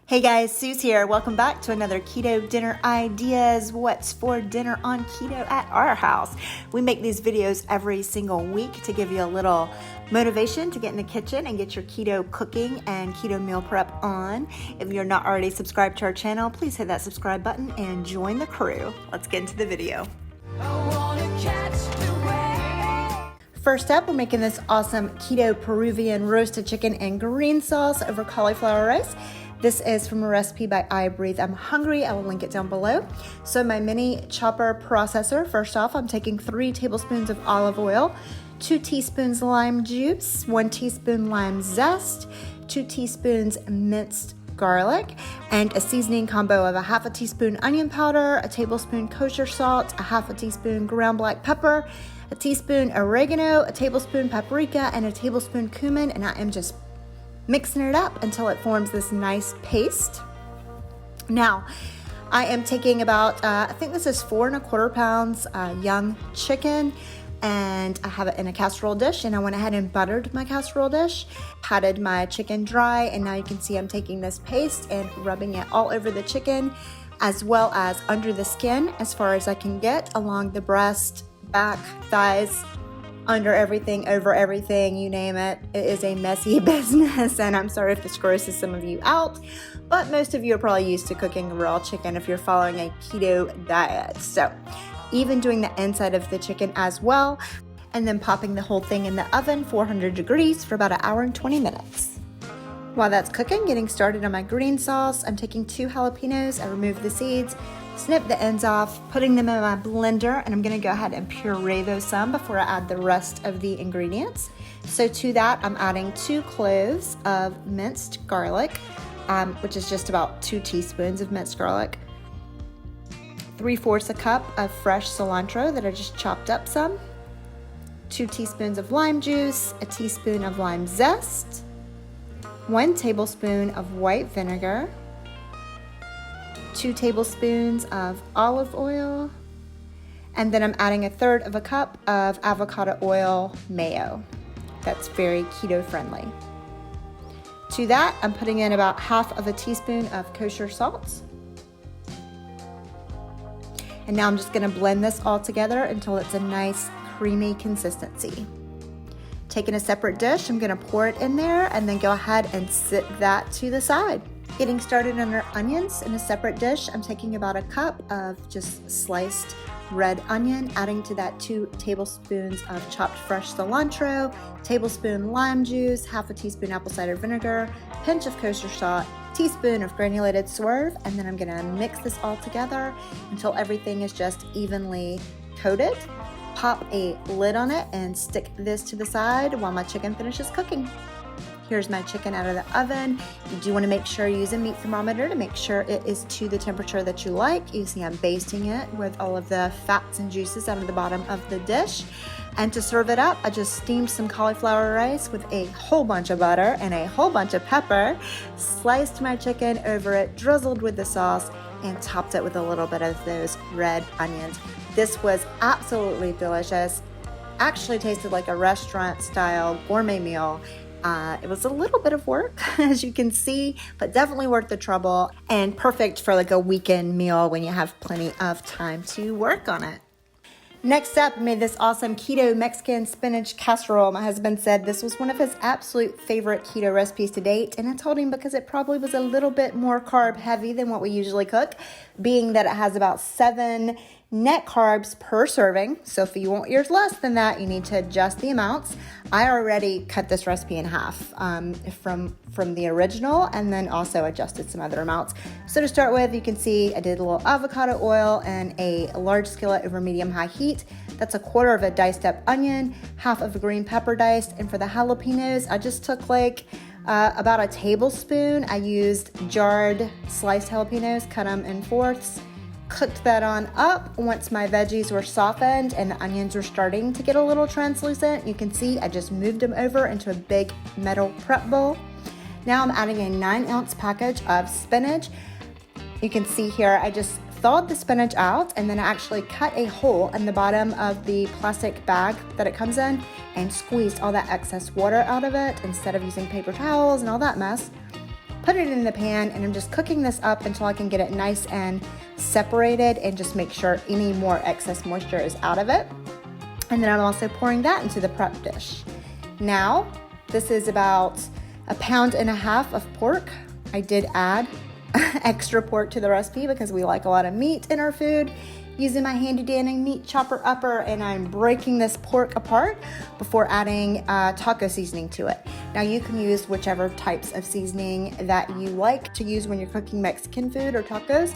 Hey guys, Sue's here. Welcome back to another Keto Dinner Ideas. What's for dinner on keto at our house? We make these videos every single week to give you a little motivation to get in the kitchen and get your keto cooking and keto meal prep on. If you're not already subscribed to our channel, please hit that subscribe button and join the crew. Let's get into the video. First up, we're making this awesome keto Peruvian roasted chicken and green sauce over cauliflower rice. This is from a recipe by I Breathe I'm Hungry. I will link it down below. So my mini chopper processor, first off, I'm taking 3 tablespoons of olive oil, 2 teaspoons lime juice, 1 teaspoon lime zest, 2 teaspoons minced garlic, and a seasoning combo of a half a teaspoon onion powder, a tablespoon kosher salt, a half a teaspoon ground black pepper, a teaspoon oregano, a tablespoon paprika, and a tablespoon cumin, and I am just mixing it up until it forms this nice paste. Now, I am taking about, I think this is 4 1/4 pounds young chicken, and I have it in a casserole dish, and I went ahead and buttered my casserole dish, patted my chicken dry, and now you can see I'm taking this paste and rubbing it all over the chicken, as well as under the skin as far as I can get, along the breast, back, thighs, under everything, over everything, you name it. It is a messy business, and I'm sorry if this grosses some of you out, but most of you are probably used to cooking raw chicken if you're following a keto diet. So even doing the inside of the chicken as well, and then popping the whole thing in the oven, 400 degrees for about 1 hour and 20 minutes. While that's cooking, getting started on my green sauce, I'm taking 2 jalapenos. I removed the seeds, snip the ends off, putting them in my blender, and I'm gonna go ahead and puree those some before I add the rest of the ingredients. So to that, I'm adding 2 cloves of minced garlic, which is just about 2 teaspoons of minced garlic, 3/4 a cup of fresh cilantro that I just chopped up some, 2 teaspoons of lime juice, a teaspoon of lime zest, 1 tablespoon of white vinegar, 2 tablespoons of olive oil, and then I'm adding 1/3 cup of avocado oil mayo. That's very keto friendly. To that, I'm putting in about 1/2 teaspoon of kosher salt. And now I'm just gonna blend this all together until it's a nice creamy consistency. Taking a separate dish, I'm gonna pour it in there and then go ahead and sit that to the side. Getting started on our onions in a separate dish, I'm taking about 1 cup of just sliced red onion, adding to that 2 tablespoons of chopped fresh cilantro, tablespoon lime juice, 1/2 teaspoon apple cider vinegar, pinch of kosher salt, teaspoon of granulated swerve, and then I'm gonna mix this all together until everything is just evenly coated. Pop a lid on it and stick this to the side while my chicken finishes cooking. Here's my chicken out of the oven. You do want to make sure you use a meat thermometer to make sure it is to the temperature that you like. You see I'm basting it with all of the fats and juices out of the bottom of the dish. And to serve it up, I just steamed some cauliflower rice with a whole bunch of butter and a whole bunch of pepper, sliced my chicken over it, drizzled with the sauce, and topped it with a little bit of those red onions. This was absolutely delicious. Actually tasted like a restaurant-style gourmet meal. It was a little bit of work, as you can see, but definitely worth the trouble and perfect for like a weekend meal when you have plenty of time to work on it. Next up, I made this awesome keto Mexican spinach casserole. My husband said this was one of his absolute favorite keto recipes to date, and I told him because it probably was a little bit more carb heavy than what we usually cook, being that it has about 7 net carbs per serving. So if you want yours less than that, you need to adjust the amounts. I already cut this recipe in half from the original, and then also adjusted some other amounts. So to start with, you can see I did a little avocado oil and a large skillet over medium-high heat. That's 1/4 diced up onion, 1/2 green pepper diced, and for the jalapenos, I just took like about a tablespoon. I used jarred sliced jalapenos, cut them in 4ths. Cooked that on up. Once my veggies were softened and the onions were starting to get a little translucent, you can see I just moved them over into a big metal prep bowl. Now I'm adding a 9-ounce package of spinach. You can see here I just thawed the spinach out, and then I actually cut a hole in the bottom of the plastic bag that it comes in and squeezed all that excess water out of it instead of using paper towels and all that mess. put it in the pan, and I'm just cooking this up until I can get it nice and separated and just make sure any more excess moisture is out of it. And then I'm also pouring that into the prep dish. Now, this is about 1.5 pounds of pork. I did add extra pork to the recipe because we like a lot of meat in our food. Using my handy dandy meat chopper upper, and I'm breaking this pork apart before adding taco seasoning to it. Now you can use whichever types of seasoning that you like to use when you're cooking Mexican food or tacos.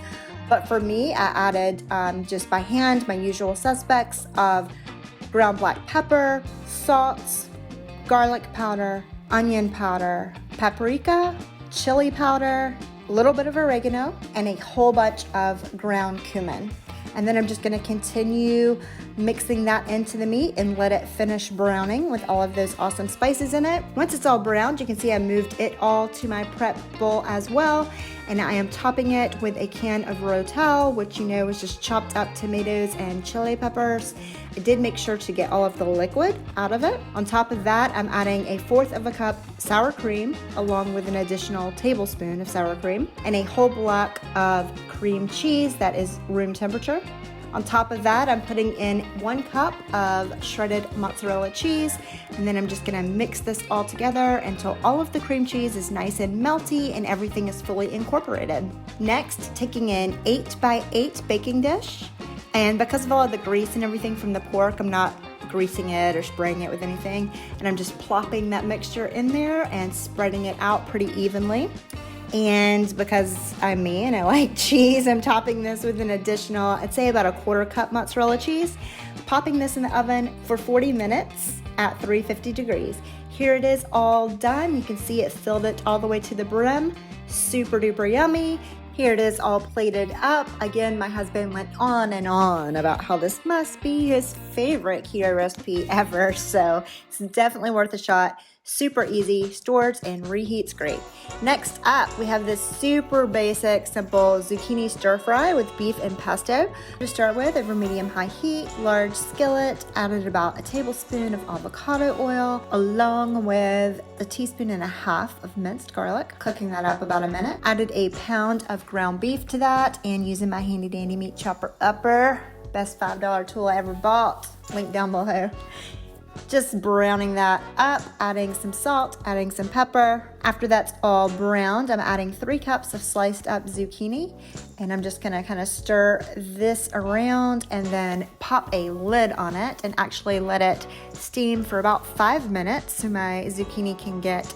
But for me, I added just by hand my usual suspects of ground black pepper, salt, garlic powder, onion powder, paprika, chili powder, a little bit of oregano, and a whole bunch of ground cumin. And then I'm just going to continue mixing that into the meat and let it finish browning with all of those awesome spices in it. Once it's all browned, you can see I moved it all to my prep bowl as well. And I am topping it with a can of Rotel, which you know is just chopped up tomatoes and chili peppers. I did make sure to get all of the liquid out of it. On top of that, I'm adding 1/4 cup sour cream along with an additional tablespoon of sour cream and a whole block of cream cheese that is room temperature. On top of that, I'm putting in 1 cup of shredded mozzarella cheese, and then I'm just gonna mix this all together until all of the cream cheese is nice and melty and everything is fully incorporated. Next, taking in 8x8 baking dish, and because of all of the grease and everything from the pork, I'm not greasing it or spraying it with anything, and I'm just plopping that mixture in there and spreading it out pretty evenly. And because I'm me and I like cheese, I'm topping this with an additional, I'd say about 1/4 cup mozzarella cheese, popping this in the oven for 40 minutes at 350 degrees. Here it is all done. You can see it filled it all the way to the brim. Super duper yummy. Here it is all plated up. Again, my husband went on and on about how this must be his favorite keto recipe ever. So it's definitely worth a shot. Super easy, stores and reheats great. Next up, we have this super basic, simple zucchini stir fry with beef and pesto. To start with, over medium-high heat, large skillet, added about 1 tablespoon of avocado oil, along with 1.5 teaspoons of minced garlic. Cooking that up about a minute. Added 1 pound of ground beef to that, and using my handy dandy meat chopper upper, best $5 tool I ever bought. Link down below. Just browning that up, adding some salt, adding some pepper. After that's all browned, I'm adding 3 cups of sliced up zucchini, and I'm just gonna kind of stir this around and then pop a lid on it and actually let it steam for about 5 minutes so my zucchini can get,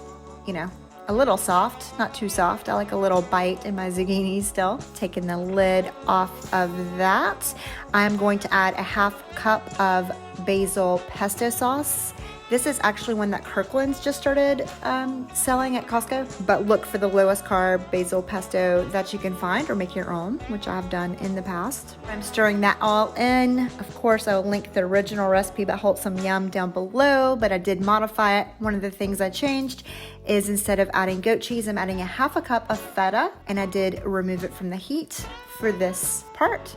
a little soft, not too soft. I like a little bite in my zucchini still. Taking the lid off of that, I'm going to add 1/2 cup of basil pesto sauce. This is actually one that Kirkland's just started selling at Costco, but look for the lowest carb basil pesto that you can find or make your own, which I've done in the past. I'm stirring that all in. Of course, I'll link the original recipe about Wholesome Yum down below, but I did modify it. One of the things I changed is instead of adding goat cheese, I'm adding 1/2 cup of feta, and I did remove it from the heat for this part.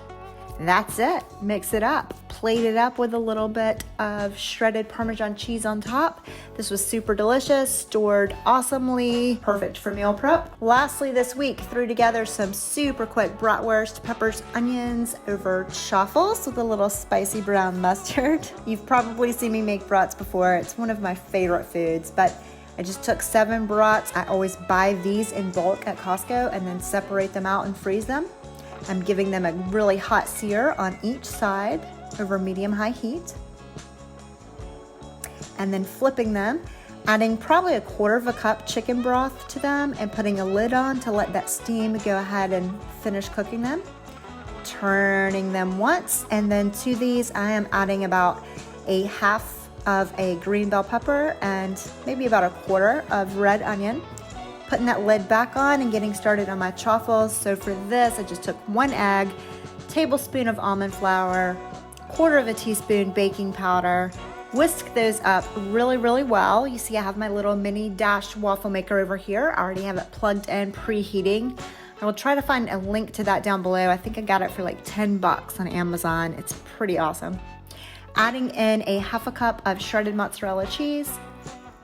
That's it. Mix it up. Plate it up with a little bit of shredded Parmesan cheese on top. This was super delicious, stored awesomely, perfect for meal prep. Lastly this week, threw together some super quick bratwurst, peppers, onions over Chaffles with a little spicy brown mustard. You've probably seen me make brats before. It's one of my favorite foods, but I just took 7 brats. I always buy these in bulk at Costco and then separate them out and freeze them. I'm giving them a really hot sear on each side over medium-high heat. And then flipping them, adding probably 1/4 cup chicken broth to them and putting a lid on to let that steam go ahead and finish cooking them. Turning them once, and then to these I am adding about 1/2 of a green bell pepper and maybe about 1/4 of red onion. Putting that lid back on and getting started on my chaffles. So for this, I just took 1 egg, tablespoon of almond flour, 1/4 teaspoon baking powder, whisk those up really, really well. You see I have my little mini Dash waffle maker over here. I already have it plugged in, preheating. I will try to find a link to that down below. I think I got it for like $10 on Amazon. It's pretty awesome. Adding in 1/2 cup of shredded mozzarella cheese,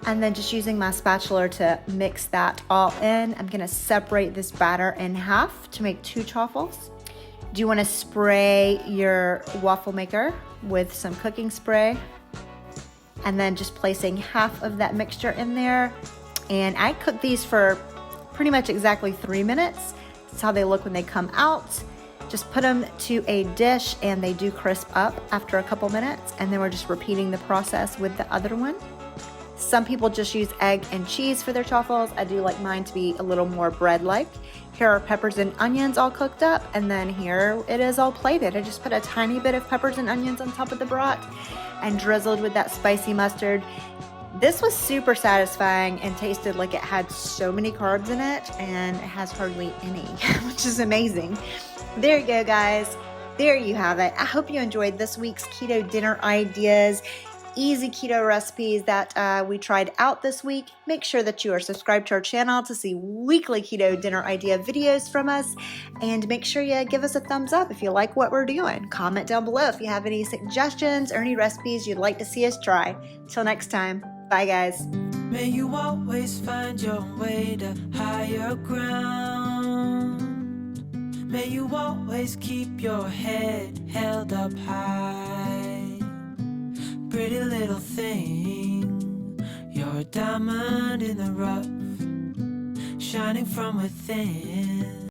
And then just using my spatula to mix that all in. I'm gonna separate this batter in half to make 2 chaffles. Do you wanna spray your waffle maker with some cooking spray? And then just placing half of that mixture in there. And I cook these for pretty much exactly 3 minutes. That's how they look when they come out. Just put them to a dish and they do crisp up after a couple minutes. And then we're just repeating the process with the other one. Some people just use egg and cheese for their chaffles. I do like mine to be a little more bread-like. Here are peppers and onions all cooked up, and then here it is all plated. I just put a tiny bit of peppers and onions on top of the brat and drizzled with that spicy mustard. This was super satisfying and tasted like it had so many carbs in it, and it has hardly any, which is amazing. There you go, guys. There you have it. I hope you enjoyed this week's Keto Dinner Ideas. Easy keto recipes that we tried out this week. Make sure that you are subscribed to our channel to see weekly keto dinner idea videos from us, and make sure you give us a thumbs up if you like what we're doing. Comment down below if you have any suggestions or any recipes you'd like to see us try. Till next time, bye guys. May you always find your way to higher ground. May you always keep your head held up high. Pretty little thing, you're a diamond in the rough, shining from within.